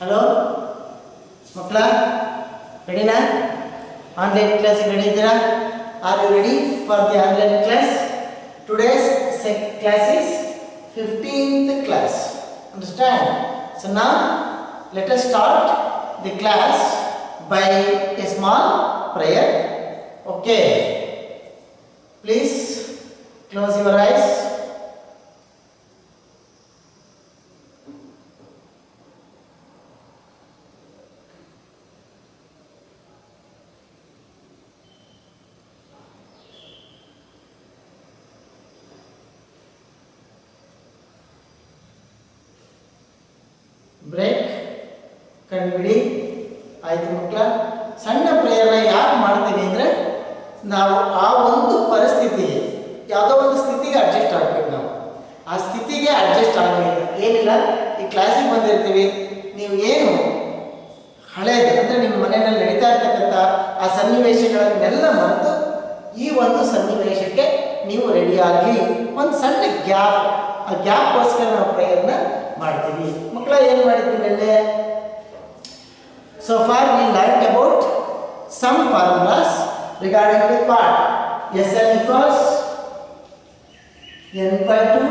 Hello ಮಕ್ಕಳ ರೆಡಿನಾ? Online ಕ್ಲಾಸಿಗೆ ರೆಡಿ ಇದ್ದೀರಾ? Are you ready for the online class? Today's class is 15th class. Understand? So now let us start the class by a small prayer. Okay. Please close your eyes. Break ಕಂಡುಬಿಡಿ. ಆಯಿತು ಮಕ್ಕಳ, ಸಣ್ಣ ಪ್ರೇರಣೆ ಯಾಕೆ ಮಾಡ್ತೀವಿ ಅಂದರೆ ನಾವು ಆ ಒಂದು ಪರಿಸ್ಥಿತಿಗೆ, ಯಾವುದೋ ಒಂದು ಸ್ಥಿತಿಗೆ ಅಡ್ಜಸ್ಟ್ ಆಗಬೇಕು. ನಾವು ಆ ಸ್ಥಿತಿಗೆ ಅಡ್ಜಸ್ಟ್ ಆಗಬೇಕು. ಏನಿಲ್ಲ, ಈ ಕ್ಲಾಸಿಗೆ ಬಂದಿರ್ತೀವಿ, ನೀವು ಏನು ಹಳೇದು ಅಂದರೆ ನಿಮ್ಮ ಮನೆಯಲ್ಲಿ ನಡೀತಾ ಇರ್ತಕ್ಕಂಥ ಆ ಸನ್ನಿವೇಶಗಳನ್ನೆಲ್ಲ ಮರೆತು ಈ ಒಂದು ಸನ್ನಿವೇಶಕ್ಕೆ ನೀವು ರೆಡಿ ಆಗಲಿ. ಒಂದು ಸಣ್ಣ ಗ್ಯಾಪ್, ಆ ಗ್ಯಾಪ್ಗೋಸ್ಕರ ನಾವು ಪ್ರೇಯರ್ನ ಮಾಡ್ತೀವಿ. ಮಕ್ಕಳ ಏನು ಮಾಡಿದ್ವಿ ನೆನ್ನೆ? So far we learned about some formulas regarding the part. Sn equals n by 2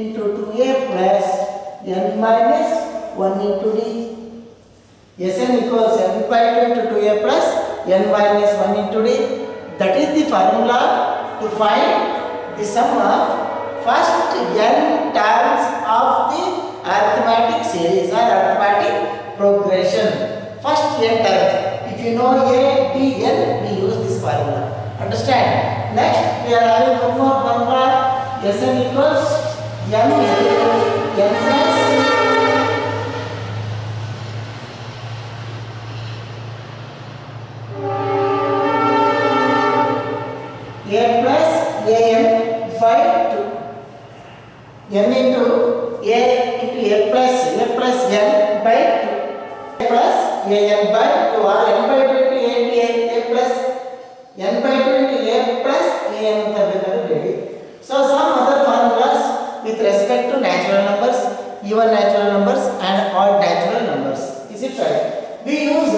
into 2a plus n minus 1 into d. Sn equals n by 2 into 2a plus n minus 1 into d. That is the formula to find the sum of first n terms of the arithmetic series or arithmetic progression. First n terms. If you know a, b, n, we use this formula. Understand? Next, we are having one more formula. Sn equals m into n plus a plus an by 2. n into a plus n by 2. A plus an by 2 or n by 2 into a plus n by 2 into a plus an ready. So some other formulas with respect to natural numbers, even natural numbers and odd natural numbers. Is it right? We use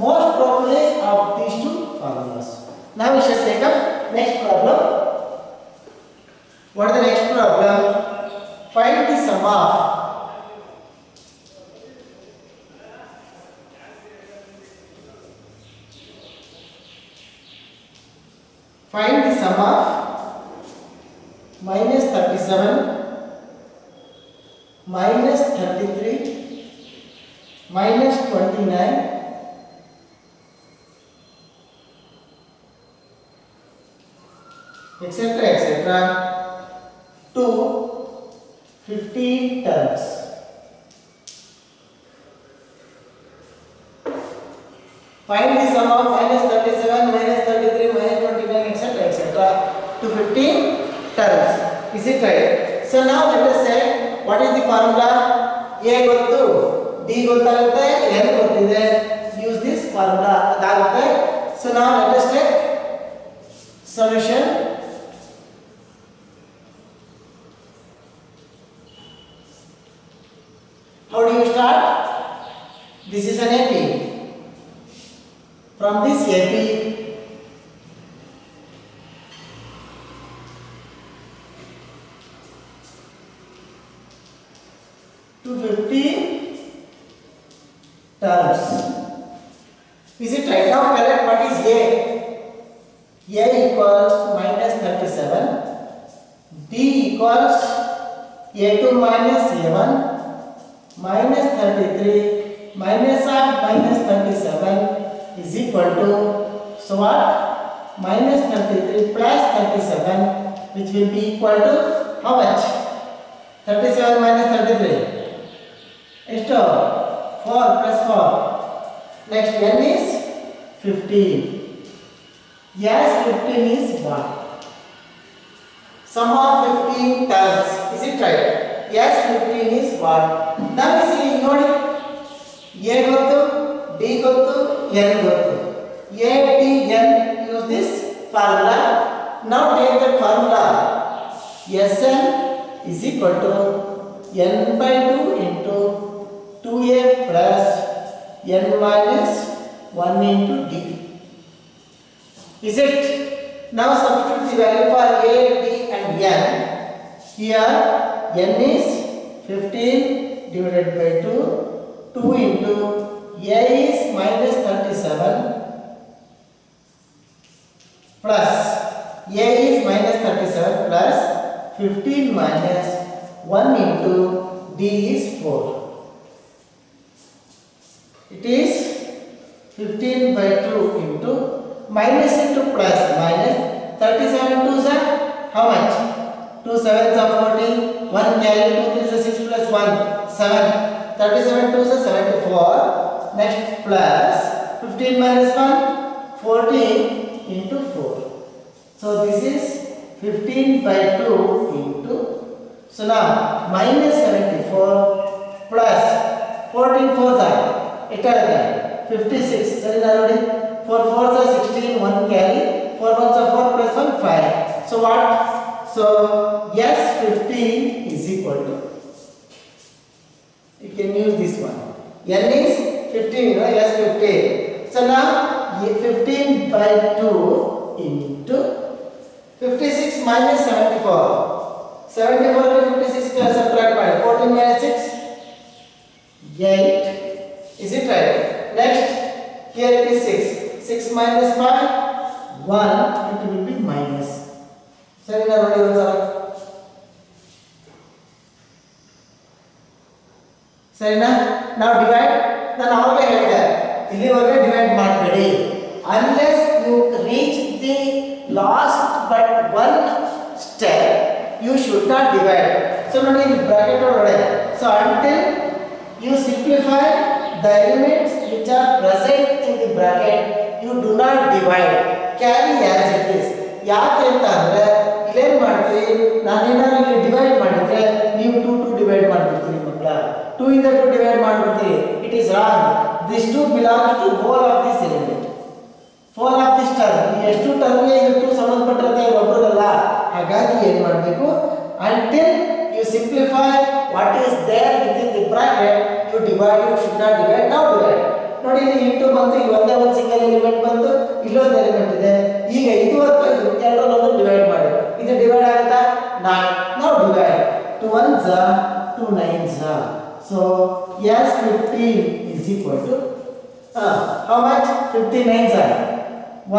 most probably of these two formulas. Now we shall take up next problem. What is the next problem? Find the sum of minus 37 minus 33 minus 29 etc. to 15 terms. Find the sum of minus 37 minus 33 minus 29 etc. to 15 terms. Is it right? So now let us say what is the formula? A ಗೊತ್ತು, D ಗೊತ್ತಾಗುತ್ತೆ, N ಗೊತ್ತಿದೆ. Use this formula ಅದಾಗುತ್ತೆ. So now let us take solution. How do you start? This is an AP. From this AP, to 50 terms. Is it right? Now correct what is A? A equals minus 37. B equals A2 minus A1 minus 33 minus of minus 37 is equal to, so what? Minus 33 plus 37, which will be equal to how much? 37 minus 33. Extra 4 plus 4. Next n is 15. Yes, 15 is what? Sum of 15 terms. Is it right? Yes, 15 is what? Now you see, ನೋಡಿ, A ಗೊತ್ತು, D ಗೊತ್ತು, N ಗೊತ್ತು. A, D, N, use this formula. Now take the formula. Sn is equal to n by 2 into 2a plus n minus 1 into d. Is it? Now substitute the value for a, d and n. Here n is 15 divided by 2. 2 into a is minus 37 plus a is minus 37 plus 15 minus 1 into d is 4. It is 15 by 2 into minus into plus minus 37 2s are how much? 2 7s are 40, 1 carry 2 3s are 6 plus 1 7, 37 2s are 74. Next plus 15 minus 1 14 into 4. So this is 15 by 2 into, so now minus 74 plus 14 4s are 56. Sorry, already 4 4s are 16, 1 carry, 4 1s are 4 plus 1 5. So what? So yes, 15 is equal to, you can use this one. N is 15, you know, yes 15. So now 15 by 2 into 56 minus 74. 74 to 56 plus subtract by 14 minus 6 8. Is it right? Next, here it is 6. 6 minus 5 1, it will be minus. Sorry, now divide. Then all divide ಮಾಡಬೇಡಿ. Unless you reach the last but one step, you should not divide. So ನೋಡಿ bracket ಒಳಗಡೆ. So until you simplify the elements which are present in the bracket, you do not divide. Carry as it is. ಯಾಕೆ ಅಂತ ಅಂದ್ರೆ ಇಲ್ಲೇನ್ ಮಾಡ್ತೀರಿ, ನಾನೇನಾದ್ರು ಇಲ್ಲಿ divide ಮಾಡಿದ್ರೆ ನೀವು 2 ಡಿವೈಡ್ ಮಾಡ್ಬಿಡ್ತೀರಿ ಮಕ್ಕಳ. 2 ಇಂದ 2 divide ಮಾಡ್ಬಿಡ್ತೀರಿ. It is wrong. This 2 belongs to whole of this element. Whole of this term. ಎಷ್ಟು ಟರ್ಮ್ಗೆ ಇದು 2 ಸಂಬಂಧಪಟ್ಟಿರುತ್ತೆ ಒಬ್ಬರಲ್ಲ. ಹಾಗಾಗಿ ಏನು ಮಾಡಬೇಕು, until you simplify what is there within the bracket, you divide. You should not divide. Now divide. ನೋಡಿ ಇಲ್ಲಿ into ಬಂತು, ಇಲ್ಲಿ ಒಂದೇ ಒಂದು ಸಿಂಗಲ್ ಎಲಿಮೆಂಟ್ ಬಂತು, ಇಲ್ಲೊಂದು ಎಲಿಮೆಂಟ್ ಇದೆ. ಈಗ ಇದು ಅಥವಾ ಇದು ಎರಡರಲ್ಲೂ ಡಿವೈಡ್ ಮಾಡಿ. ಇದು ಡಿವೈಡ್ ಆಗುತ್ತಾ? ನಾವು divide. 2 1s are 2 9s are. So yes, 15 is equal to how much? 15 9s are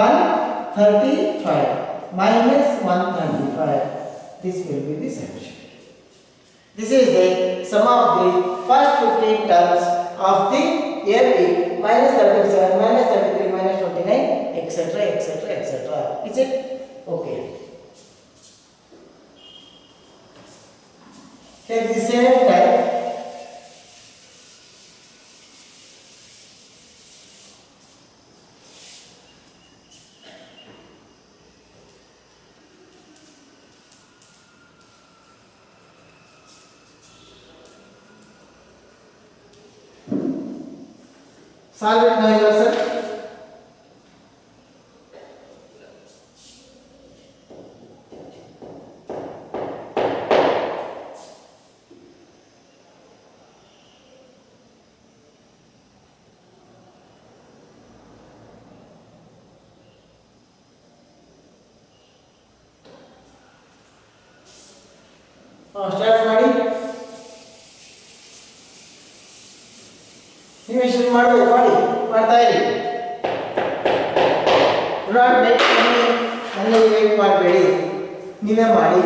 135 minus 135. This will be the solution. This is the sum of the first 15 terms of the AP minus 37, minus 33, minus 29, etc., etc., etc. Is it? Okay. Take the same type. Solve it now yourself. Start ಮಾಡಿ. ನೀವೇ ಶುರು ಮಾಡಿ ಮಾಡ್ತಾ ಇರಿ. ನನ್ನ wait ಮಾಡಬೇಡಿ, ನೀವೇ ಮಾಡಿ.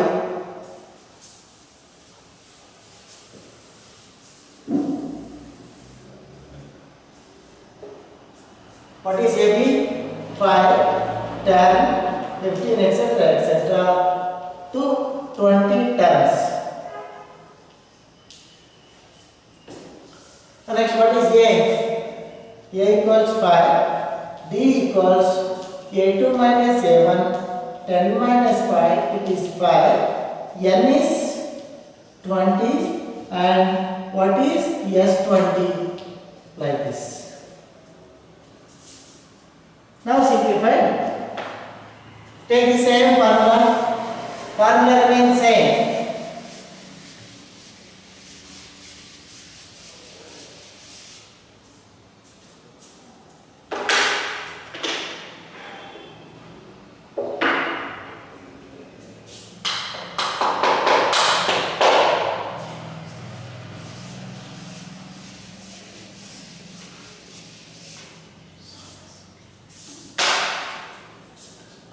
What is AB? 5, 10, 15, etc., etc. to 20 terms. Next, what is A? A equals 5, D equals A2 minus A1, 10 minus 5, it is 5, N is 20, and what is S20? Like this. Now simplify. Take the same formula. Formula remains same.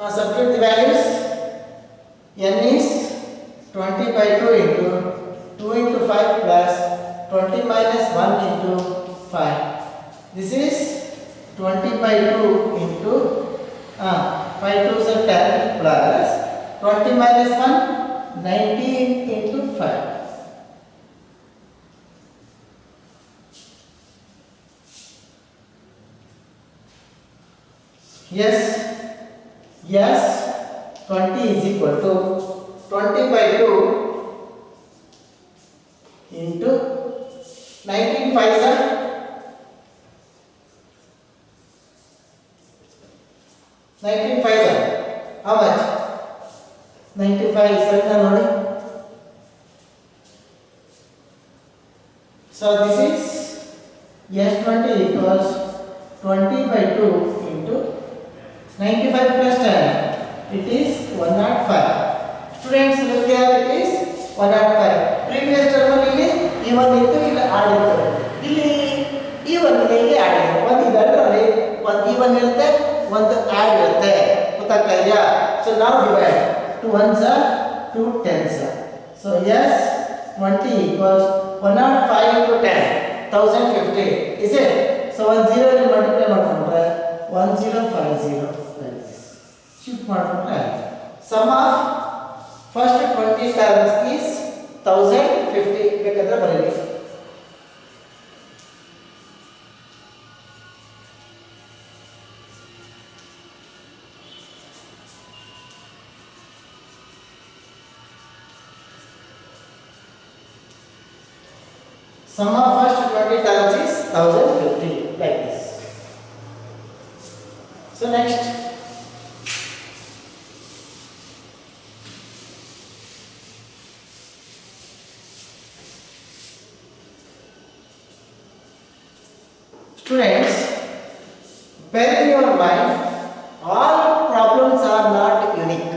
Substitute the values. N is 20 by 2 into 2 into 5 plus 20 minus 1 into 5. This is 20 by 2 into 5 2 is 10 plus 20 minus 1 19 into 5. Yes, 20 is equal to 20 by 2 into 19 5 are 19 5 are how much? 95 is nodi. So this is S20 equals 20 by 2 into 95 plus 10. It is 105. Students, look here, it is 105. Previous term ಇಲ್ಲಿ even ಇತ್ತು, ಇಲ್ಲಿ add ಇತ್ತು. ಇಲ್ಲಿ even ಇಲ್ಲಿ add ಇದೆ. ಒಂದು ಇದರಲ್ಲಿ ಒಂದು even ಇರುತ್ತೆ, ಒಂದು ಆಡ್ ಇರುತ್ತೆ. ಗೊತ್ತಾಗ್ತಾ ಇದೆಯಾ? So now divide. 2 ones are 2 tens. So yes, 20 equals 105 into 10, 1050. Is it? So 10 ಇಲ್ಲಿ multiply ಮಾಡ್ಕೊಂಡ್ರೆ 1050 like this. Shift ಮಾಡ್ಕೊಂಡ್ರೆ sum of first 20 terms is 1050 ಬೇಕಾದ್ರೆ ಬರೀರಿ. Sum of first 20 terms is 1050 like this. So next, students, bear in your mind, all problems are not unique.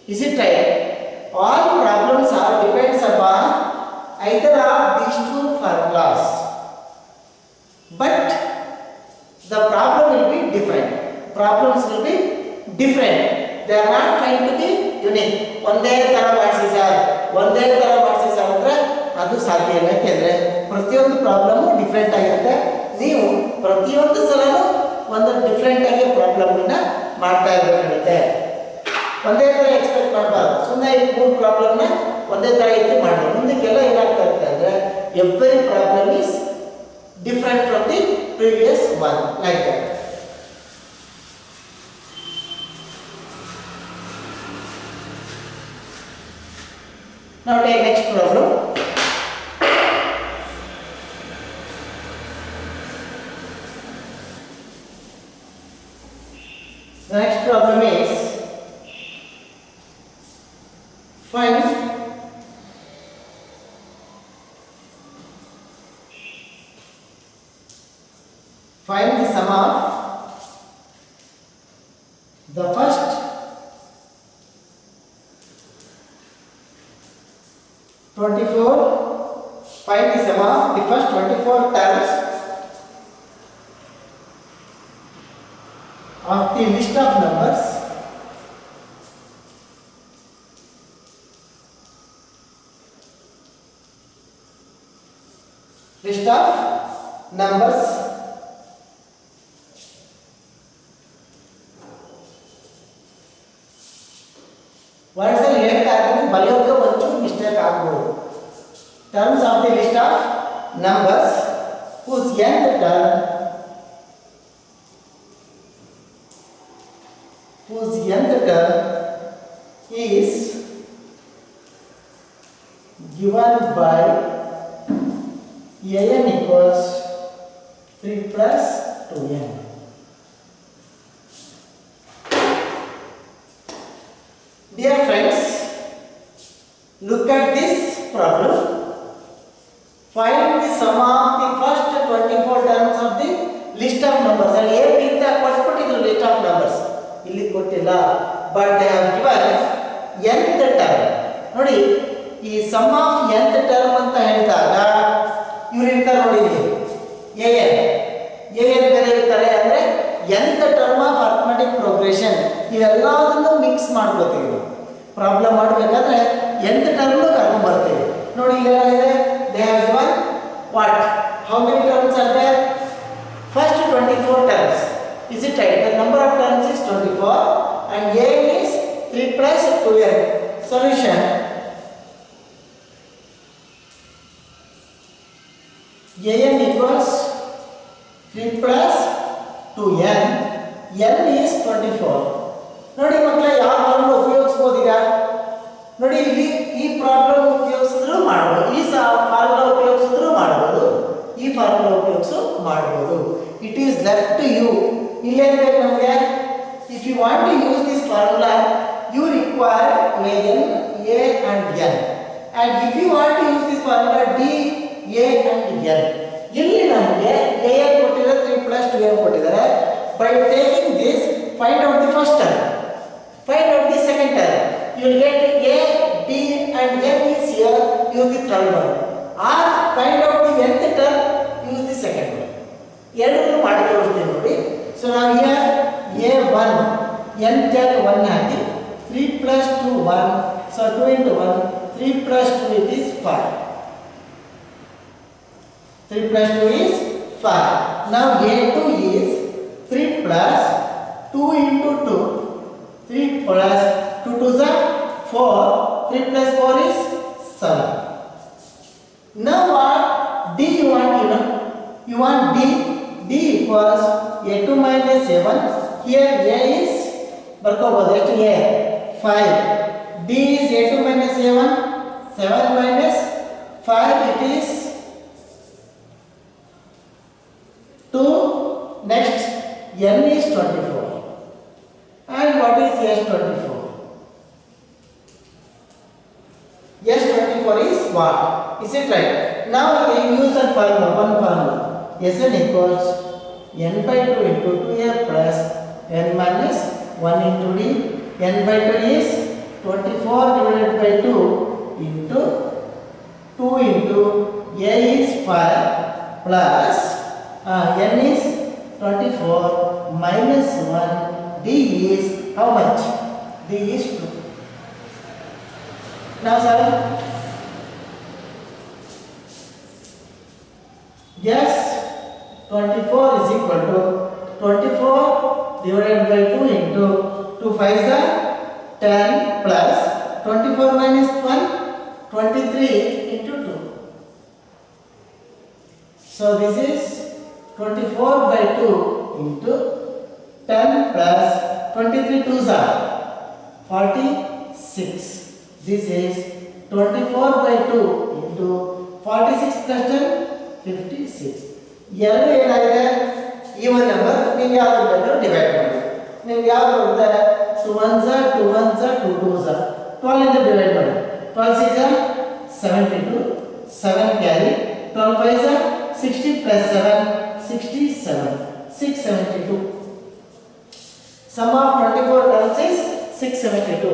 Is it right? All problems are depends upon either of these two formulas, but the problem will be different. Problems will be different. They are not trying to be unique. ಒಂದೇ ತರ ಮಾಡಿಸಿ sir, ಒಂದೇ ತರ ಮಾಡಿಸಿ sir ಅಂದ್ರೆ ಅದು ಸಾಧ್ಯ ಇಲ್ಲ. ಯಾಕೆಂದ್ರೆ ಪ್ರತಿಯೊಂದು ಪ್ರಾಬ್ಲಮ್ ಡಿಫ್ರೆಂಟ್ ಆಗಿರುತ್ತೆ. ನೀವು ಪ್ರತಿಯೊಂದು ಸಲನೂ ಒಂದು ಡಿಫ್ರೆಂಟ್ ಆಗಿ ಪ್ರಾಬ್ಲಮ್ ಅನ್ನ ಮಾಡ್ತಾ ಇರಬೇಕಾಗುತ್ತೆ. ಒಂದೇ ತರ ಎಕ್ಸ್ಪೆಕ್ಟ್ ಮಾಡಬಾರ್ದು. ಸುಮ್ಮನೆ ಈ 3 ಪ್ರಾಬ್ಲಮ್ ನ ಒಂದೇ ತರ ಇತ್ತು ಮಾಡಿ ಮುಂದಕ್ಕೆಲ್ಲ ಏನಾಗ್ತಾ ಇರುತ್ತೆ ಅಂದ್ರೆ every problem is different from the previous one, like that. Now take next problem. The next problem is find the sum of the first 24. Find the sum of the first 24 terms of the list of numbers ಒಂದ್ಸಲ ಹೇಳ್ತಾ ಇದ್ದೀನಿ, ಬರೆಯೋಕೆ ಒಂಚೂರು mistake ಆಗ್ಬೋದು. Terms of the list of numbers whose nth term is given by an equals 3 plus 2n. Dear friends, look at this problem. Find the sum of the first 24 terms of the list of numbers. And here we have the list of numbers. Illi kottilla, but they have given nth term. Nodi, ಈ sum of nth term ಅಂತ ಹೇಳಿದಾಗ ಇವರು ಇರ್ತಾರೆ ನೋಡಿ, an ಬೇರೆ ಇರ್ತಾರೆ. ಅಂದ್ರೆ nth term of arithmetic program ಇವೆಲ್ಲದನ್ನು ಮಿಕ್ಸ್ ಮಾಡ್ಕೋತೀವಿ. ಪ್ರಾಬ್ಲಮ್ ಮಾಡಬೇಕಾದ್ರೆ nth ಟರ್ಮ್ ಕರ್ಕೊಂಡು ಬರ್ತೀವಿ. ನೋಡಿ ಇಲ್ಲಿ ಏನಾಗಿದೆ, they have given what, how many terms are there? First 24 terms. Is it right? The number of terms is 24 and a is 3 plus 2n. Solution. an equals 3 plus 2n. n is 24. ನೋಡಿ ಮಕ್ಕಳೇ, ಯಾವ formula ಉಪಯೋಗಿಸಬಹುದು ಈಗ? ನೋಡಿ ಇಲ್ಲಿ ಈ problem ಉಪಯೋಗಿಸಿದ್ರು ಮಾಡಬಹುದು, ಈ ಫಾರ್ಮುಲಾ ಉಪಯೋಗಿಸಿದ್ರು ಮಾಡಬಹುದು, ಈ ಫಾರ್ಮುಲಾ ಉಪಯೋಗಿಸು ಮಾಡಬಹುದು. It is left to you. ಇಲ್ಲೇನು ಬೇಕು ನಮಗೆ? If you want to use this formula you require an, a and n, and if you want to use this formula d, a and n. ಇಲ್ಲಿ ನಮಗೆ a n ಕೊಟ್ಟಿದ್ದಾರೆ, 3 plus 2n ಕೊಟ್ಟಿದ್ದಾರೆ. By taking this, find out the first term, find out the second term. You will get a, d and n is here, use the third one, or find out the nth term, use the second one. ಎರಡನ್ನೂ ಮಾಡಿ ತೋರಿಸ್ತೀನಿ ನೋಡಿ. So now here a1 n tan 1 hockey 3 plus 2 1, so 2 into 1, 3 plus 2 it is 5. 3 plus 2 is 5. Now a2 is 3 plus 2 into 2, 3 plus 2 to the 4, 3 plus 4 is 7. Now what d you want, you know? You want d equals a2 minus a1. Here a is ಬರ್ಕೋಬಹುದು, ಎಷ್ಟು a 5. d is a2 minus a1, 7 minus 5, it is 2. Next n is 24. And what is s24? s24 is what? Is it right? Now we use that formula, one formula. Sn equals n by 2 into 2a plus n minus 1 into d. n by 2 is 24 divided by 2 into 2 into a is 5 plus n is 24 minus 1, d is how much? d is 2. Now solve. Yes, 24 is equal to 24 divided by 2 into 2 5s are 10 plus 24 minus 1, 23 into 2. So this is 24 by 2 into 10 plus 23 2s are 46. This is 24 by 2 into 46 plus 10, 56. ಎರಡು ಏನಾಗಿದೆ, even number. ನೀವು ಯಾವ್ದು ಬೇಕಾದ್ರೂ divide ಮಾಡಿ. ನಿಮ್ಗೆ ಯಾವ್ದು ಬರುತ್ತೆ? 2 1s are 2 1s are 2 2s are 12 ಇಂದ ಡಿವೈಡ್ ಮಾಡಿ. 12 6 are 72, 7 carry, 12 5s are 60 plus 7, 67, 672. Sum of 24 terms is 672.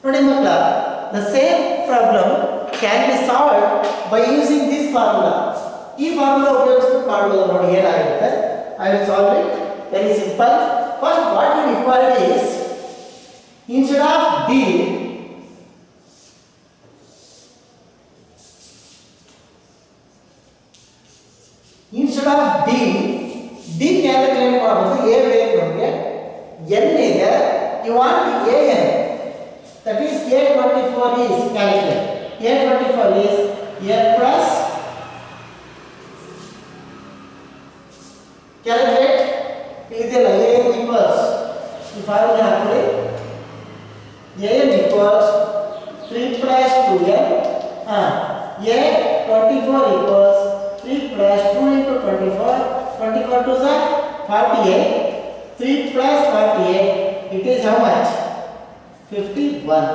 ನೋಡಿ ಮಕ್ಕಳ, the same problem can be solved by using this formula. ಈ ಫಾರ್ಮುಲಾ ಉಪಯೋಗಿಸ್ಬಿಟ್ಟು ಮಾಡಬಹುದು. ನೋಡಿ ಏನಾಗುತ್ತೆ, I will solve it. Very simple. First what you require is, instead of d, calculate ಮಾಡಬಹುದು. a ಬೇಕು ನಮಗೆ, n ಇದೆ, you want an, that is a24 is calculate. a24 is a plus, calculate ಇದೆಲ್ಲ a equals, ಈ formula ಹಾಕೊಳ್ಳಿ, a equals 3 plus 2n, a24 equals 3 plus 2 into 24, 24 to 48, 3 plus 48, it is how much? 51.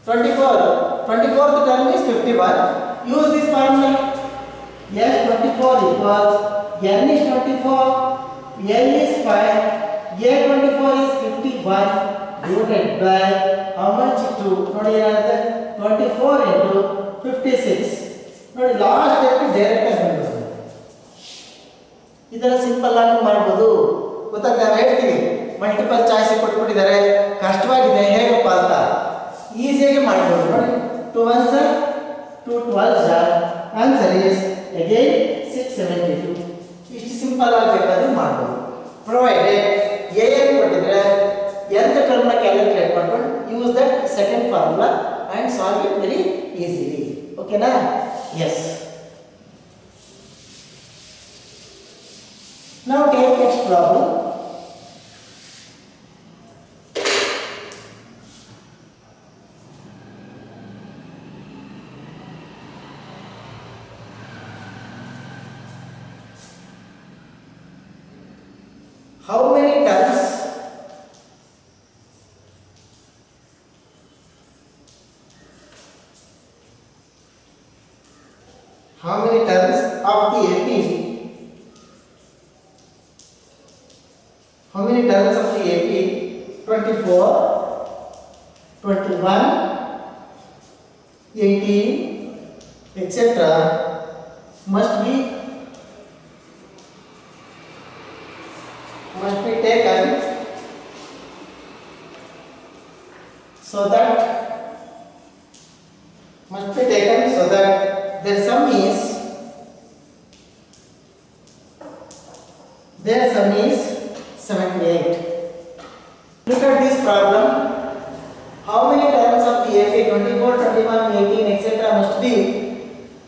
24th term is 51. Use this formula. S24 equals n is 24, l is 5, a24 is 51 divided by how much? 2. ನೋಡಿ ಏನಾಗುತ್ತೆ? 24 into 56. ನೋಡಿ last step direct ಆಗಿ ಬಂದ್ಬಿಡುತ್ತೆ. ಇದರ simple ಆಗಿ ಮಾಡಬಹುದು. ಗೊತ್ತಾಗ ನಾವು ಹೇಳ್ತೀವಿ ಮಲ್ಟಿಪಲ್ ಚಾಯ್ಸ್ ಕೊಟ್ಬಿಟ್ಟಿದ್ದಾರೆ ಕಷ್ಟವಾಗಿದೆ ಹೇಗಪ್ಪ ಅಂತ ಈಸಿಯಾಗಿ ಮಾಡ್ಬೋದು ನೋಡಿ 2 1s 2 12s answer is again 672 ಇಷ್ಟು ಸಿಂಪಲ್ ಆಗಿ ಬೇಕಾದ್ರೆ ಮಾಡ್ಬೋದು ಪ್ರೊವೈಡೆಡ್ ಎ ಏನು ಕೊಟ್ಟಿದ್ರೆ nth ಟರ್ಮ್ ನ ಕ್ಯಾಲ್ಕುಲೇಟ್ ಮಾಡ್ಕೊಂಡು use that second formula and solve it very easily. Okay na? Yes. Now take next problem. How many terms of the AP? How many terms of the AP? 24, 21, 18, etc. must be taken so that their sum is 78. Look at this problem. How many terms of the AP 24, 21, 18, etc. must be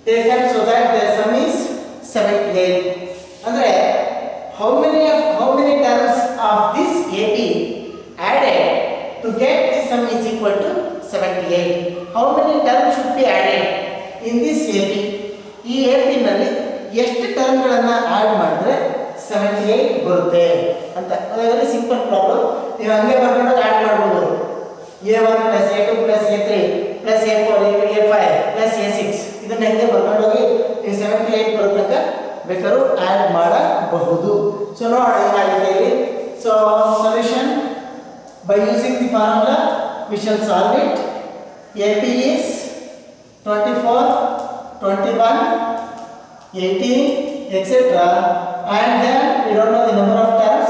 taken so that their sum is 78? Andre how many terms of this AP added to get this sum is equal to 78? How many terms should be added in this AP? ಈ AP ನಲ್ಲಿ ಎಷ್ಟು term ಗಳನ್ನು add ಮಾಡಿದ್ರೆ 78 ಬರುತ್ತೆ ಅಂತ. Very simple problem. ನೀವು ಹಂಗೆ ಬರ್ಕೊಂಡು ಆಡ್ ಮಾಡಬಹುದು. a1 + a2 + a3 + a4 a5 + a6 ಇದನ್ನ ಹಂಗೆ ಬರ್ಕೊಂಡು ಹೋಗಿ 78 ಬರುತ್ತಂತ ಬೇಕಾದ್ರೂ ಆಡ್ ಮಾಡಬಹುದು. ಸೊ ನೋಡೋಣ ಏನಾಗುತ್ತೆ ಇಲ್ಲಿ. So solution by using the formula we shall solve it. AP is 24, 21, 18, etc. and then we don't know the number of terms.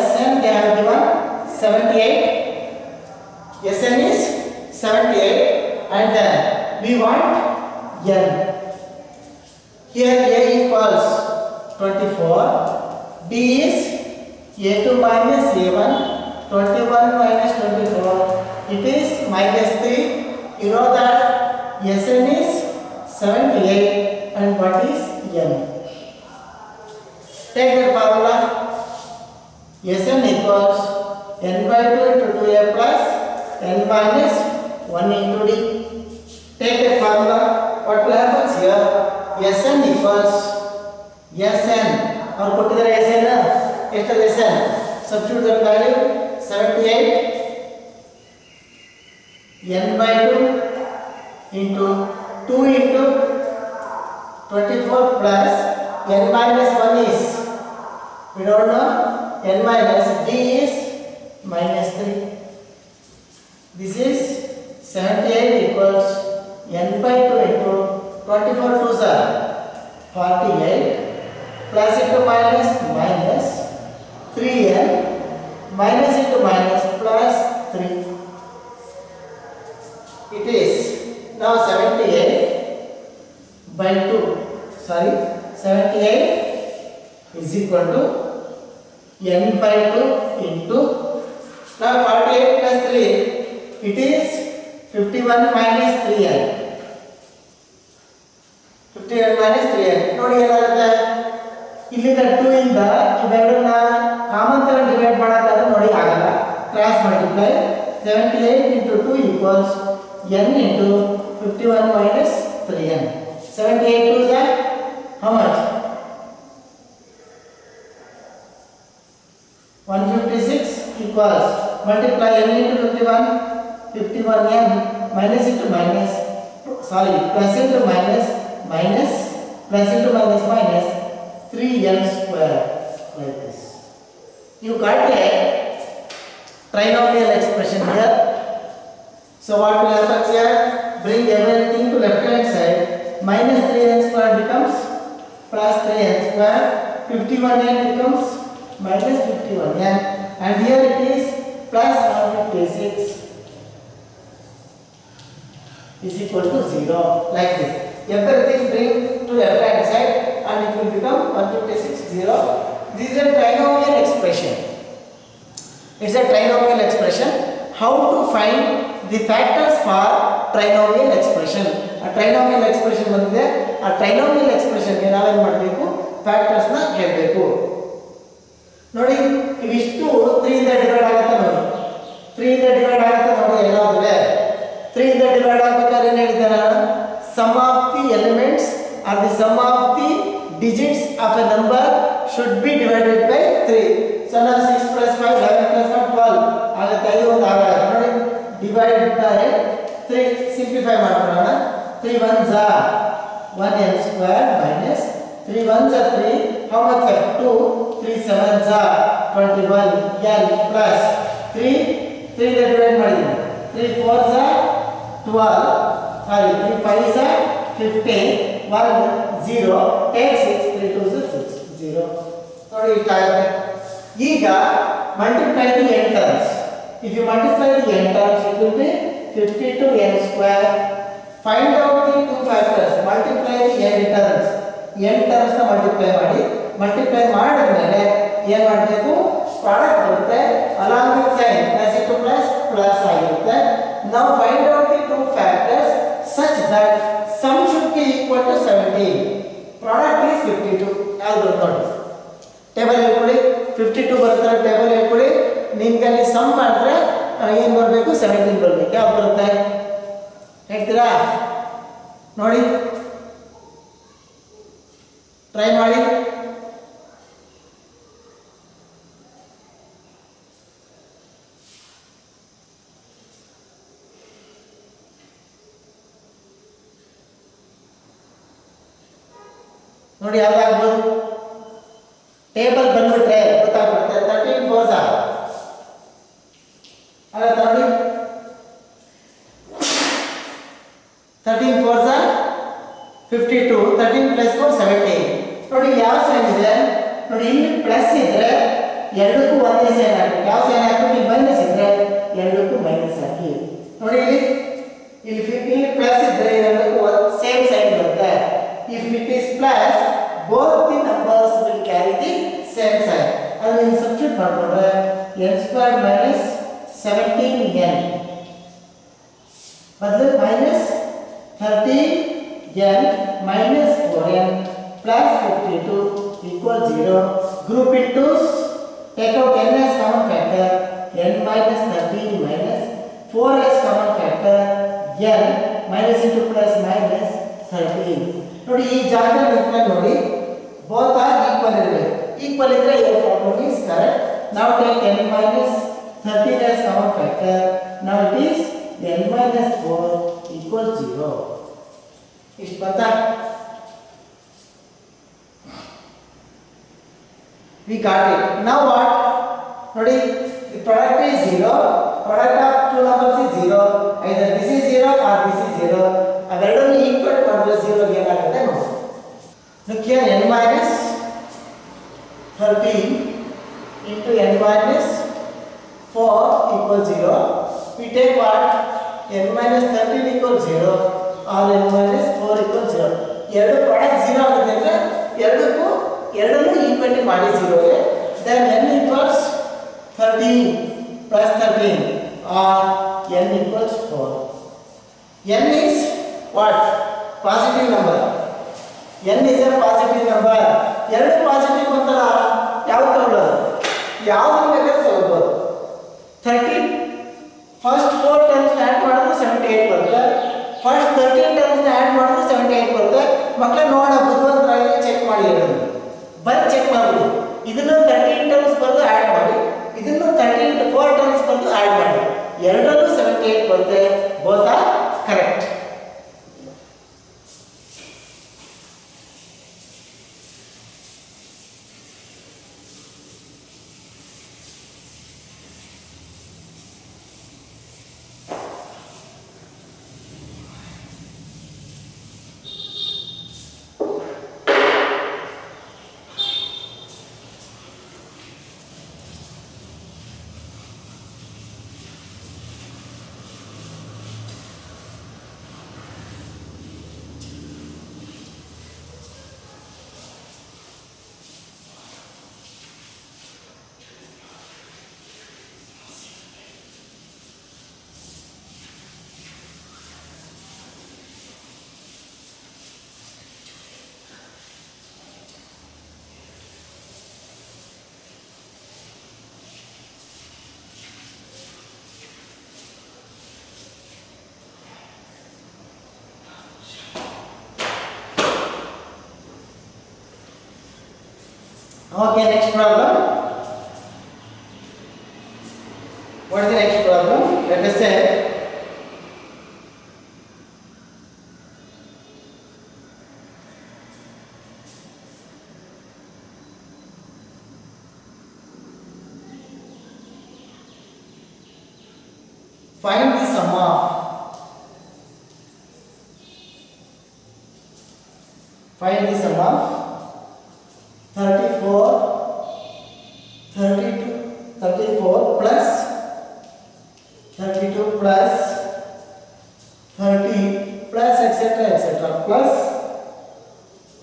Sn they have given 78. Sn is 78 and then we want n. Here a equals 24, b is a2 minus a1, 21 minus 24, it is -3. You know that Sn is 78 and what is n? Take the formula. Sn equals n by 2 into 2a plus n minus 1 into d. Take the formula. What will happen here? Sn equals Sn. Or put the Sn. After Sn, substitute the value 78 n by 2 into 2 into 24 plus n minus 1 is, we don't know, n minus d is -3. This is 78 equals n by 2 into 24 2s are 48 plus into minus minus 3n minus into minus plus 3. It is now 78 by 2. Sorry, 78 is equal to n by 2 into, now 48 plus 3, it is 51 minus 3n. 51 minus 3n. ನೋಡಿ ಏನಾಗುತ್ತೆ, ಇಲ್ಲಿಂದ 2 ಇಂದ ಇವೆರಡನ್ನ common ತರ divide ಮಾಡೋದಾದ್ರೆ ನೋಡಿ ಆಗಲ್ಲ. Cross multiply 78 into 2 equals n into 51 minus 3n. 78 2s are how much? 156 equals, multiply n into 51, 51n minus into minus, sorry, plus into minus, minus, plus into minus, minus 3n square, like this. You got a trinomial expression here. So what will happen here? Bring everything to left hand side. Minus 3n square becomes plus 3n square. 51n becomes minus 51n, and here it is plus 156 is equal to 0, like this. Everything bring to left hand side and it will become 156 0. This is a trinomial expression. It's a trinomial expression. How to find the factors for trinomial expression? A trinomial expression ಬಂದಿದೆ. ಆ trinomial expression ಗೆ ನಾವು ಏನು ಮಾಡಬೇಕು? Factors ನ ಹೇಳಬೇಕು. ನೋಡಿ ಇವಿಷ್ಟು 3 ಇಂದ ಡಿವೈಡ್ ಆಗುತ್ತೆ ನೋಡಿ. 3 ಇಂದ ಡಿವೈಡ್ ಆಗುತ್ತೆ ನೋಡಿ ಎಲ್ಲಾದರೂ 3 ಇಂದ ಡಿವೈಡ್ ಆಗಬೇಕಾದ್ರೆ ಏನು ಹೇಳಿದೆ ನಾನು? Sum of the elements or the sum of the digits of a number should be divided by 3. So now 6 plus 5 11 plus 1 12 ಆಗುತ್ತೆ. 5 ಒಂದು ಆಗುತ್ತೆ ನೋಡಿ. Divide by 3, simplify ಮಾಡೋಣ. 3 1s are 1n square minus 3 1s are 3. How much are 2? 3 7s are 21n plus 3 3 the divide ಮಾಡಿದ್ದೀನಿ. 3 4s are 12. Sorry, 3 5s are 15. 1 0 10 6 3 2s are 6 0. ನೋಡಿ ಇಷ್ಟಾಗುತ್ತೆ. ಈಗ multiply the n terms. If you multiply the n terms, it will be 52n square. Find out the two factors. Multiply the n terms. n terms ನ multiply ಮಾಡಿ. Multiply ಮಾಡಿದ್ಮೇಲೆ ಏನು ಮಾಡಬೇಕು? Product ಬರುತ್ತೆ. Along with sign plus into plus plus ಆಗಿರುತ್ತೆ. Now find out the two factors such that sum should be equal to 17. Product is 52. ಯಾವುದು ನೋಡಿ. Table ಹೇಳ್ಕೊಳ್ಳಿ. 52 ಬರ್ತಾರೆ ಟೇಬಲ್ ಹೇಳ್ಕೊಳ್ಳಿ. ನಿಮಗೆ ಅಲ್ಲಿ ಸಮ್ ಮಾಡಿದ್ರೆ ಏನು ಬರಬೇಕು? 17 ಬರಬೇಕು. ಯಾವ್ದು ಬರುತ್ತೆ ಹೇಳ್ತೀರಾ? ನೋಡಿ ಟ್ರೈ ಮಾಡಿ. ನೋಡಿ ಯಾವ್ದಾಗ್ಬೋದು? ಟೇಬಲ್ ಬಂದ್ಬಿಟ್ರೆ ಗೊತ್ತಾಗ್ಬಿಡುತ್ತೆ. 13 4s are ನೋಡಿ 13 4s are 52. 13 plus 4 17. ನೋಡಿ ಯಾವ ಸೈನ್ ಇದೆ ನೋಡಿ. ಇಲ್ಲಿ ಪ್ಲಸ್ ಇದ್ರೆ ಎರಡಕ್ಕೂ ಒಂದೇ ಸೈನ್ ಹಾಕಿ. ಯಾವ ಸೈನ್ ಹಾಕಿ? ಮೈನಸ್ ಇದ್ರೆ ಎರಡಕ್ಕೂ ಮೈನಸ್ ಹಾಕಿ. ನೋಡಿ ಇಲ್ಲಿ ಪ್ಲಸ್ ಇದ್ರೆ ಎರಡಕ್ಕೂ ಸೇಮ್ ಸೈನ್ ಬರುತ್ತೆ. If it is plus, both the numbers will carry the same sign. And in substitute ಮಾಡ್ಕೊಂಡ್ರೆ n squared minus 17n ಬದಲು minus 30n minus 4n plus 52 equal 0. Group into, take out n as common factor, n minus 30 minus 4 as common factor, n minus into plus minus 30. ನೋಡಿ ಈ ಜಾಗದಲ್ಲಿ ನೋಡಿ both are equal ಇರಬೇಕು. Equal ಇದ್ರೆ your problem is correct. Now take n minus 13 as common factor. Now it is n minus 4 equals 0. ಇಷ್ಟು ಬಂತಾ? We got it. Now what? ನೋಡಿ the product is 0. Product of two numbers is 0. Either this is 0 or this is 0. ಅವೆರಡನ್ನು equal ಮಾಡಿದ್ರೆ 0 ಏನಾಗುತ್ತೆ ನೋಡಿ. Look here, n minus 13 into n minus 4 equals 0. We take what? n minus 13 equals 0 or n minus 4 equals 0. ಎರಡು product 0 ಆಗುತ್ತೆ ಅಂದ್ರೆ ಎರಡನ್ನೂ equal ಮಾಡಿ 0 ಗೆ. Then n equals 13 plus 13 or n equals 4. n is what? Positive number. n is a positive number. ಎರಡು positive ಬಂತಲ್ಲ ಯಾವುದು ತಗೊಳ್ಳೋದು? ಯಾವುದು ಬೇಕಾದ್ರೆ ತಗೋಬಹುದು. 13 ಫಸ್ಟ್ 4 ಟರ್ಮ್ಸ್ ಆಡ್ ಮಾಡಿದ್ರೆ 78 ಬರುತ್ತೆ. ಫಸ್ಟ್ 13 ಟರ್ಮ್ಸ್ ಆಡ್ ಮಾಡಿದ್ರೆ 78 ಬರುತ್ತೆ. ಮಕ್ಕಳೇ ನೋಡೋಣ, ಬುದ್ಧಿವಂತರಾಗಿ ಚೆಕ್ ಮಾಡಿ ಹೇಳೋದು. ಬಂದು ಚೆಕ್ ಮಾಡ್ಬಿಡಿ. ಇದನ್ನು 13 ಟರ್ಮ್ಸ್ ಬರೆದು ಆಡ್ ಮಾಡಿ, ಇದನ್ನು 4 ಟರ್ಮ್ಸ್ ಬರೆದು ಆಡ್ ಮಾಡಿ. ಎರಡರಲ್ಲೂ 78 ಬರುತ್ತೆ. Both are correct. Okay, next problem. What is the next problem? Let us say find the sum of 34, 32, 34 plus 32 plus 30 plus etc. Plus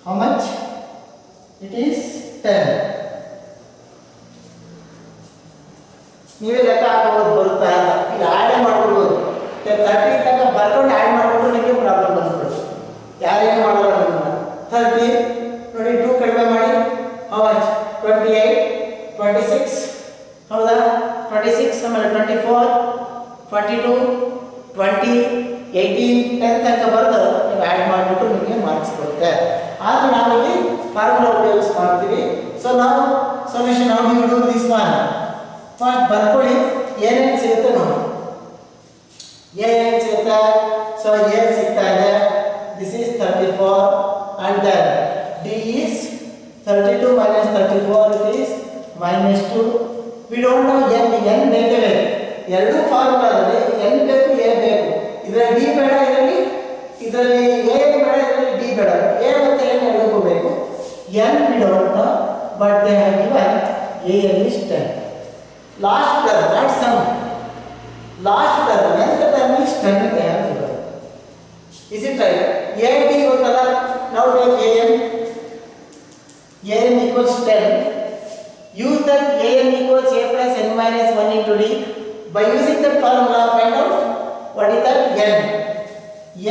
how much? It is 10. ನೀವೇ ಲೆಕ್ಕ ಹಾಕಬಹುದು ಬರುತ್ತಾ ಅಂತ. ಇದು ಆಡ್ ಮಾಡ್ಬಿಡ್ಬೋದು. 30 ತನಕ ಬರ್ಕೊಂಡು ಆಡ್ ಮಾಡ್ಬಿಟ್ರೆ ನಿಮಗೆ ಪ್ರಾಬ್ಲಮ್ ಬಂದ್ಬಿಡುತ್ತೆ. ಯಾರೇನು ಮಾಡಲ್ಲ ನಿಮ್ಮನ್ನ. 30 ನೋಡಿ 2 ಕಡಿಮೆ ಮಾಡಿ how much? 28, 26 ಹೌದಾ? 26 ಆಮೇಲೆ 24, 22, 20, 18, 10 ತನಕ ಬರೆದು ನೀವು ಆಡ್ ಮಾಡಿಬಿಟ್ಟು ನಿಮಗೆ ಮಾರ್ಕ್ಸ್ ಬರುತ್ತೆ. ಆದ್ರೆ ನಾವು ಇಲ್ಲಿ ಫಾರ್ಮುಲಾ ಉಪಯೋಗಿಸಿ ಮಾಡ್ತೀವಿ. ಸೊ ನಾವು solution how you do this one. First ಬರ್ಕೊಳ್ಳಿ ಏನೇನು ಸಿಗುತ್ತೆ ನೋಡಿ. ಏನೇನು ಸಿಗುತ್ತೆ? ಸೊ ಎ ಸಿಗ್ತಾ ಇದೆ. This is 34 and then d is 32 minus 34 it is minus 2. We don't know n ಬೇಕೇ ಎರಡು ಫಾರ್ಮುಲಾದಲ್ಲಿ n ಬೇಕು a ಬೇಕು. ಇದರಲ್ಲಿ d ಬೇಡ, ಇದರಲ್ಲಿ a ಬೇಡ, ಇದರಲ್ಲಿ d ಬೇಡ. a ಮತ್ತು n ಎರಡಕ್ಕೂ ಬೇಕು. n we don't know but they have given a is 10. Last term, not sum. Last term, nth term is 10 they have given. Is it right? A and D ಗೊತ್ತಲ್ಲ. Now take an. An equals 10. Use that an equals a plus n minus 1 into d. By using that formula, find out what is that n.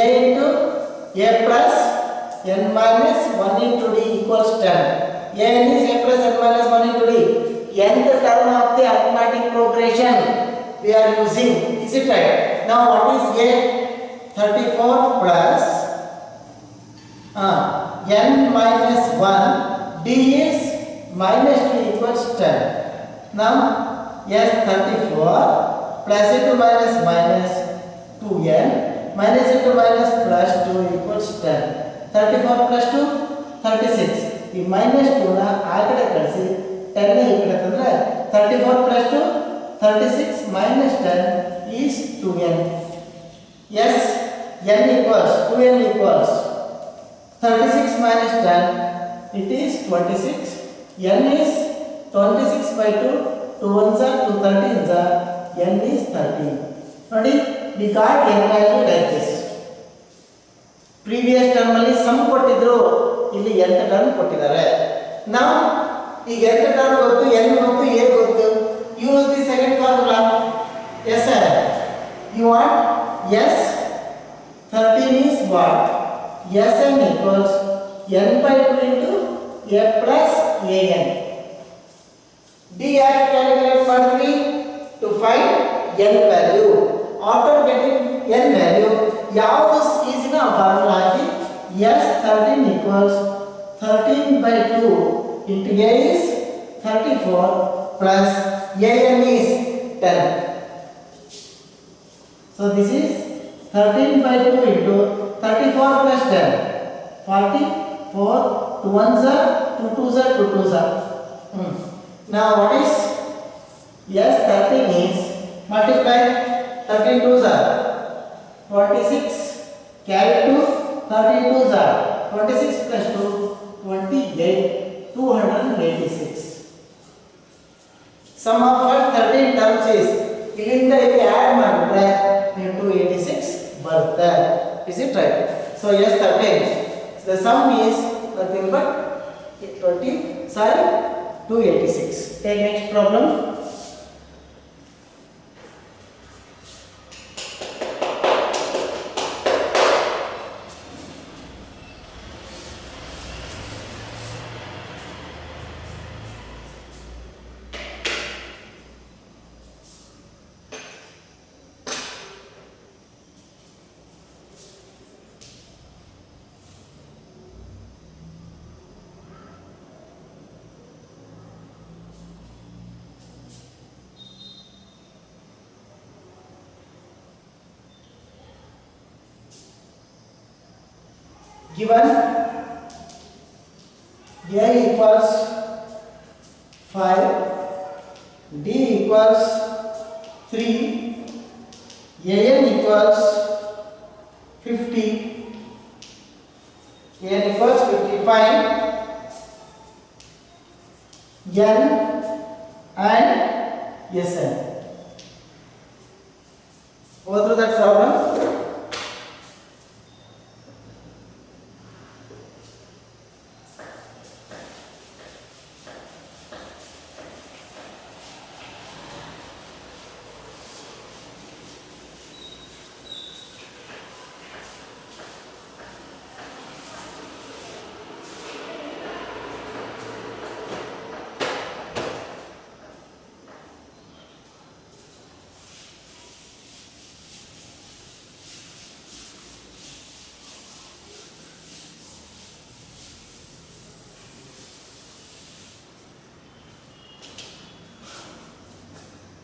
A into a plus n minus 1 into d equals 10. An is a plus n minus 1 into d. Nth term of the arithmetic progression we are using. Is it right? Now what is a? 34 plus n minus 1 d is minus 2 equals 10. Now yes, 34 plus into minus minus 2n minus into minus plus 2 equals 10. 34 plus 2 36. ಈ minus 2 ನ ಆ ಕಡೆ ಕಳಿಸಿ 10 ಈ ಕಡೆ ತಂದ್ರೆ 34 plus 2 36 minus 10 is 2n. Yes, n equals 2n equals 36 minus 10 it is 26. n is 26 by 2, 2 ones are 2 13s are n is 13. ನೋಡಿ we got n value like this. previous term ಅಲ್ಲಿ sum ಕೊಟ್ಟಿದ್ರು, ಇಲ್ಲಿ nth term ಕೊಟ್ಟಿದ್ದಾರೆ. now ಈಗ nth term ಗೊತ್ತು, n ಗೊತ್ತು, a ಗೊತ್ತು. use the second formula. yes sir, you want yes 13 is what? Sn equals n by 2 into a plus an. d have calculate for 3 to find n value. After getting n value, ಯಾವುದು ಈಸಿನ formula hockey s13 equals 13 by 2 into a is 34 plus an is 10. So this is 13 by 2 into 34 plus 10. 44, 2 ones are 2 twos are 2 twos are. Now what is s13 is multiply 13 twos are 26, carry 2, 13 twos are 26 plus 2 28, 286. Sum of all 13 terms is ಇಲ್ಲಿಂದ ಇಲ್ಲಿ add ಮಾಡಿದ್ರೆ 286 ಬರುತ್ತೆ. Is it right? So yes 13. The sum is nothing but 286. Take next problem. given A equals 5, D equals 3, AN equals 50, AN equals 55, N and SN. Go through that problem.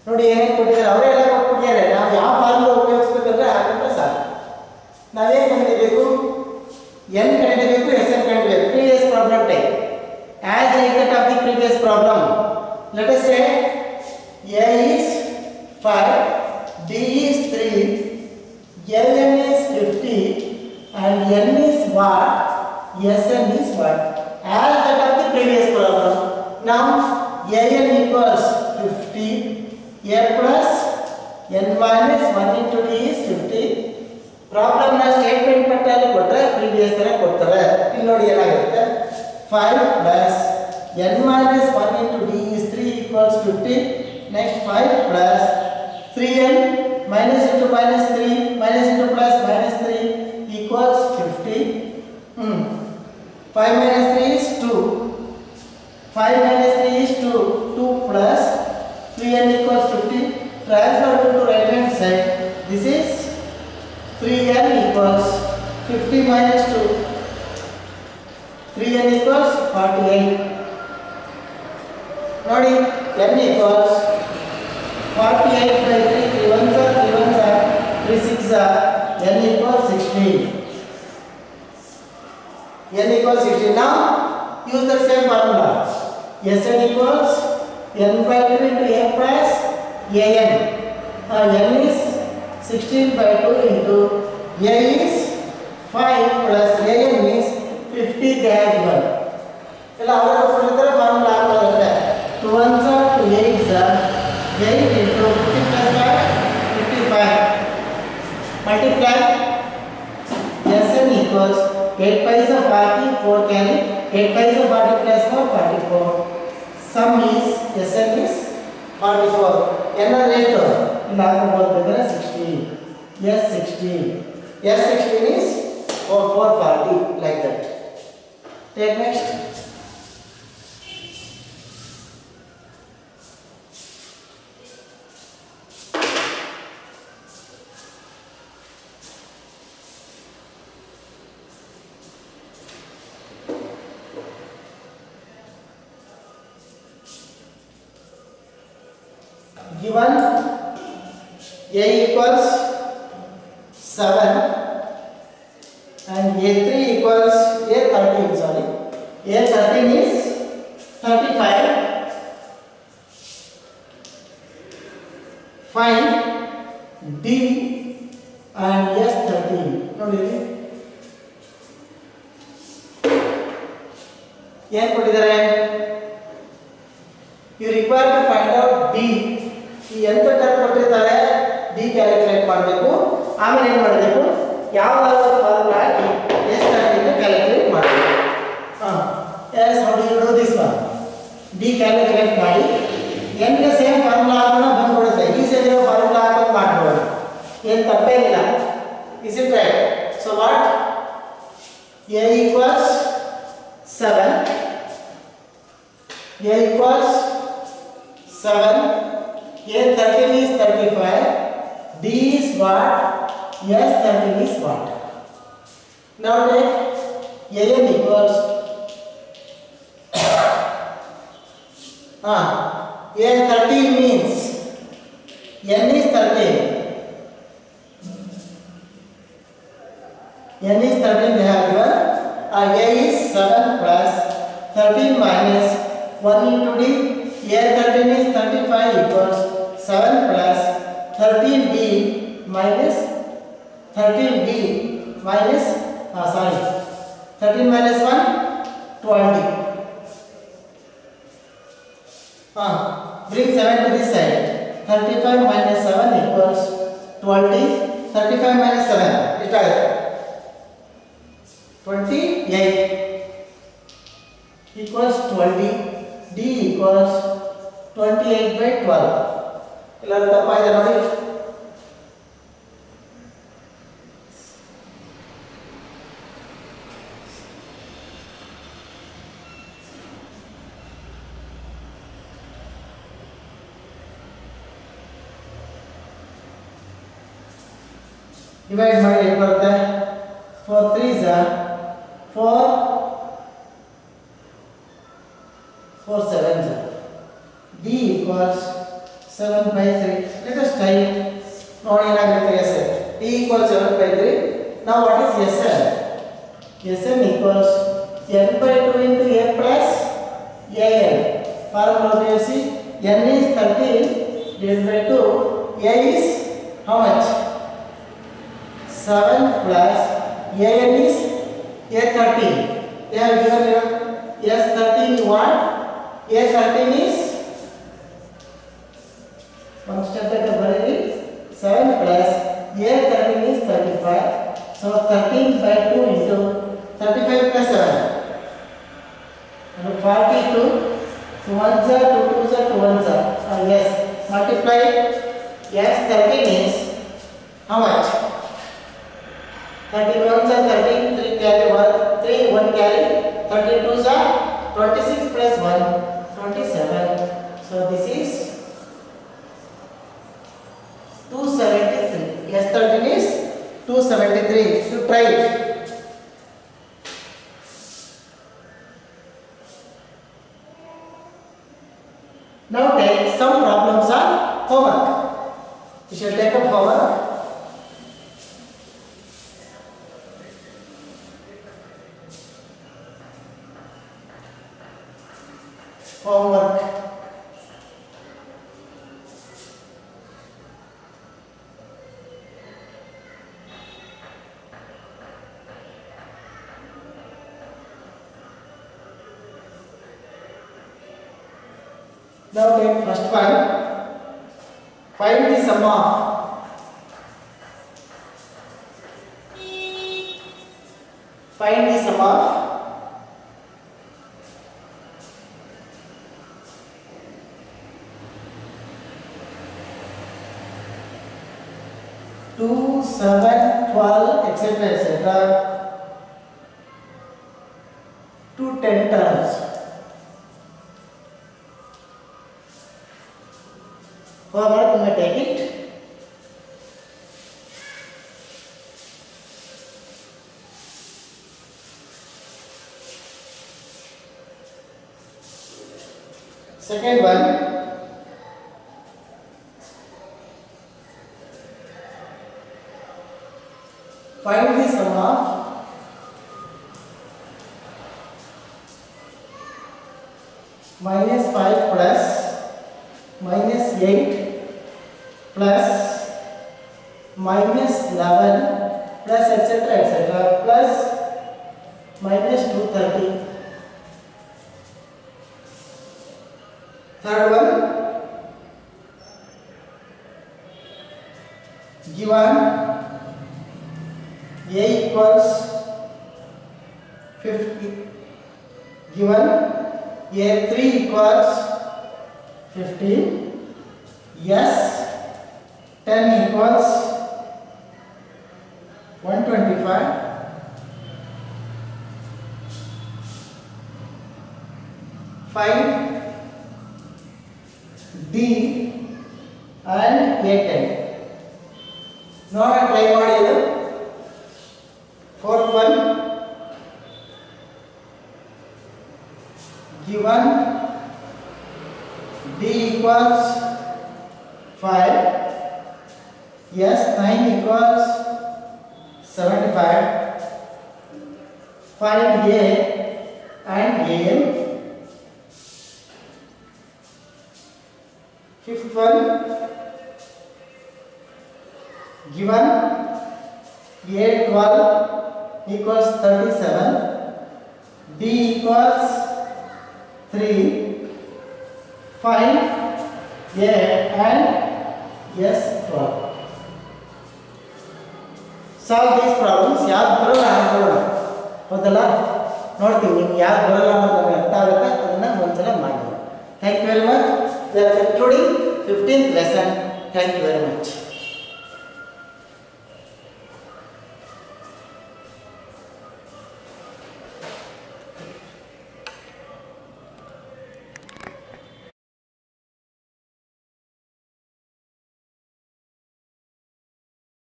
ನೋಡಿ ಏನೇನು ಕೊಟ್ಟಿದ್ದಾರೆ ಅವರೆಲ್ಲ ಕೊಟ್ಬಿಟ್ಟಿದ್ದಾರೆ. ನಾವು ಯಾವ ಫಾರ್ಮುಲಾ ಉಪಯೋಗಿಸಬೇಕಂದ್ರೆ ಹಾಕಿದ್ರೆ ಸಾಕು. ನಾವೇನು ಕಂಡುಹಿಡಿಯಬೇಕು? n ಕಂಡುಹಿಡಿಯಬೇಕು, sn ಕಂಡುಹಿಡಿಯಬೇಕು. Previous problem type as like that of the previous problem. Let us say a is 5, d is 3, ln is 50 and n is what, sn is what, as that of the previous problem. Now an equals 50, a plus n minus 1 into d is 50. Problem ನ statement ಪಟ್ಟಲ್ಲಿ ಕೊಟ್ಟರೆ previous ತರ ಕೊಡ್ತಾರೆ. ಇಲ್ಲಿ ನೋಡಿ ಏನಾಗುತ್ತೆ, 5 plus n minus 1 into d is 3 equals 50. Next 5 plus 3n minus into minus 3 minus into plus minus 3 equals 50. 5 minus 3 is 2. 5 minus 3 is 2. 2 plus 3n equals 50. Transfer to right hand side. This is 3n equals 50 minus 2. 3n equals 48. ನೋಡಿ n equals 48 by 3. 3 ones are 3 ones are 3 6 are n equals 16. n equals 16. Now use the same formula. Sn equals n by 3 into a plus an. N is 16 by 2 into a is 5 plus an is 50 given. ಎಲ್ಲ ಅವರ ಕೊಟ್ಟಿದ್ದಾರೆ formula ಹಾಕೋದಂತೆ 2 ones are 2 8s are 8 into 50 plus 5 55. Multiply Sn equals 8 5s are 40, 4 carry 8 5s are 40 plus 4 44. Sum is Sn is 44. n rate in ಹಾಕಬಹುದು 16. Yes 16. Yes 16 is 440 like that. Take next. Given a equals 7 and a3 equals a13, sorry, a13 is 35. Find d and s13. ನೋಡಿ ಏನು ಕೊಟ್ಟಿದ್ದಾರೆ, you require to find out d. ಈ ಎಂತ term ಕೊಟ್ಟಿರ್ತಾರೆ D calculate ಮಾಡಬೇಕು. ಆಮೇಲೆ ಏನು ಮಾಡಬೇಕು, ಯಾವ ಫಾರ್ಮುಲಾ ಹಾಕಿ ಎಷ್ಟು ಕ್ಯಾಲ್ಕುಲೇಟ್ ಮಾಡಬೇಕು. Yes how do you do this one? D calculate ಮಾಡಿ n ಗೆ ಸೇಮ್ ಫಾರ್ಮುಲಾ ಹಾಕೋಣ ಬಂದ್ಬಿಡುತ್ತೆ. ಈ ಸರಿ ಫಾರ್ಮುಲಾ ಹಾಕೋದು ಮಾಡ್ಬೋದು, ಏನು ತಪ್ಪೇನಿಲ್ಲ. Is it right? So what, a equals 7, a equals 7, a13 is 35, d is what, s13 is what. Now take an equals a13 means n is 13. N is 13 they have given. 1 into D, A13 is 35 equals 7 plus 13B minus 13B minus 13 minus 1 20. Bring 7 to this side. 35 minus 7 equals 20. 35 minus 7 is 28 equals 20. D equals 28 by 12. ಎಲ್ಲರೂ ತಪ್ಪಾಗಿದೆ ನೋಡಿ. Divide ಮಾಡಿ ಏನು ಬರುತ್ತೆ? 4 3s are 4 4 7s are. D equals 7 by 3. Let us try it. ನೋಡಿ ಏನಾಗುತ್ತೆ SN. D equals 7 by 3. Now what is SN? SN equals n by 2 into a plus an. Formula you see, n is 13 divided by 2. A is how much? 7 plus an is a13. They have given S13 what? A13 is one step at the body. 7 plus A13 is 35. So 13 by 2 into 35 plus 7. And 42. So 1s are 2 2s are 2 1s are. Yes. Multiply. S13 is how much? 13 1s are 13. 3 carry 1. 3 1 carry. 32s are 26 plus 1. 27. So this is 273. S13 is 273. So try it. Now take some problems on homework. You should take up homework. Homework. Now take first one. Find the sum of two, 7, 12, etc. etc. to 10 terms. However, you may take it. Second one. Find the sum of -5 plus -8 plus -11 plus etc. etc. plus -230. Third one. Given A equals 50. Given A3 equals 15. Yes. 10 equals 125. Find D and A10. Now I try ಮಾಡಿದ್ದು. Fourth one. Given D equals 5. Yes, 9 equals 75. Find A and AN. one given A12 equals 37, B equals 3, find A and S12. Solve these problems. ಯಾವ್ದು ಬರಲ್ಲ ಹಾಕೋಣ, ಹೌದಲ್ಲ? ನೋಡ್ತೀವಿ ನಿಮ್ಗೆ ಯಾವ್ದು ಬರಲ್ಲ ಅನ್ನೋದು ನಮಗೆ ಅರ್ಥ ಆಗುತ್ತೆ, ಅದನ್ನು ಒಂದ್ಸಲ ಮಾಡಿ. Thank you very much. We are concluding 15th lesson. Thank you very much.